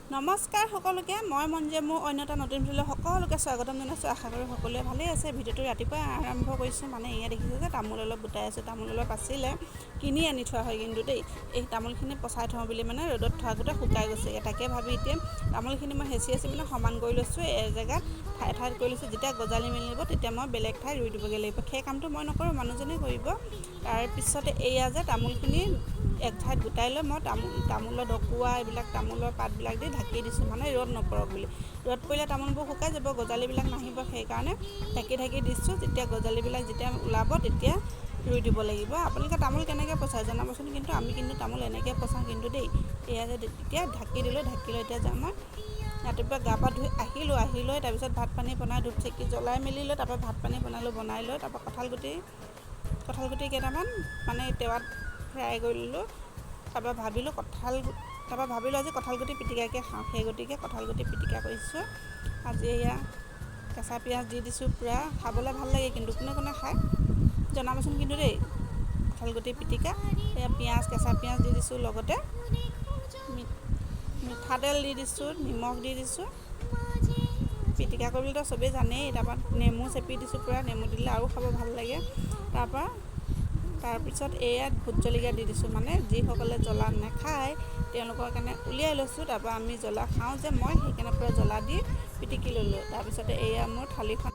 নমস্কাৰ সকলোকে মই মঞ্জে মোৰ অন্য এটা নতুন ভিডিঅ'লৈ সকলোকে স্বাগতম জনাইছোঁ। আশা কৰোঁ সকলোৱে ভালেই আছে। ভিডিঅ'টো ৰাতিপুৱা আৰম্ভ কৰিছোঁ। মানে এয়া দেখিছোঁ যে তামোল অলপ গোটাই আছোঁ। তামোল অলপ আছিলে, কিনি আনি থোৱা হয় কিন্তু দেই। এই তামোলখিনি পচাই থওঁ বুলি মানে ৰ'দত থোৱা গোটেই শুকাই গৈছেগৈ। তাকে ভাবি এতিয়া তামোলখিনি মই হেঁচি মানে সমান কৰি লৈছোঁ। এজেগাত ঠাইত কৰি লৈছোঁ। যেতিয়া গজালি মেলিব তেতিয়া মই বেলেগ ঠাইত ৰুই দিবগৈ লাগিব। সেই কামটো মই নকৰোঁ, মানুহজনে কৰিব। তাৰপিছতে এয়া যে তামোলখিনি এক ঠাইত গোটাই লৈ মই তামোলৰ ডকুৱা এইবিলাক তামোলৰ পাতবিলাক দি ঢাকি দিছোঁ, মানে ৰ'দ নপৰক বুলি। ৰ'দ পৰিলে তামোলবোৰ শুকাই যাব, গজালিবিলাক নাহিব। সেইকাৰণে ঢাকি দিছোঁ। যেতিয়া গজালিবিলাক যেতিয়া ওলাব তেতিয়া ৰুই দিব লাগিব। আপোনালোকে তামোল কেনেকৈ পচাই জনাবচোন। কিন্তু আমি তামোল এনেকৈ পচাওঁ কিন্তু দেই। এয়া যে তেতিয়া ঢাকি দিলোঁ, ঢাকি লৈ এতিয়া যাওঁ মই ৰাতিপুৱা গা পা ধুই আহি লৈ তাৰপিছত ভাত পানী বনাই ধূপ চাকি জ্বলাই মেলি লৈ তাৰপৰা ভাত পানী বনালোঁ। বনাই লৈ তাৰপৰা কঁঠাল গুটি কেইটামান মানে টেৱাত ফ্ৰাই কৰি ল'লোঁ। তাৰপৰা ভাবিলোঁ আজি কঁঠাল গুটি পিটিকাকৈ খাওঁ। সেই গতিকে কঁঠাল গুটি পিটিকা কৰিছোঁ। আজি এয়া কেঁচা পিঁয়াজ দি দিছোঁ পূৰা। খাবলৈ ভাল লাগে কিন্তু কোনে কোনে খায় জনাবচোন কিন্তু দেই। কঁঠাল গুটি পিটিকা এয়া কেঁচা পিঁয়াজ দি দিছোঁ, লগতে মিঠাতেল দি দিছোঁ, নিমখ দি দিছোঁ। পিটিকা কৰিবলৈতো চবেই জানেই। তাৰপৰা নেমু চেপি দিছোঁ পূৰা। নেমু দিলে আৰু খাব ভাল লাগে। তাৰপিছত এয়া ভোট জলকীয়া দি দিছোঁ। মানে যিসকলে জ্বলা নাখায় তেওঁলোকৰ কাৰণে উলিয়াই লৈছোঁ। তাৰপৰা আমি জ্বলা খাওঁ যে মই সেইকাৰণে পূৰা জ্বলা দি পিটিকি ল'লোঁ। তাৰপিছতে এয়া মোৰ থালিখন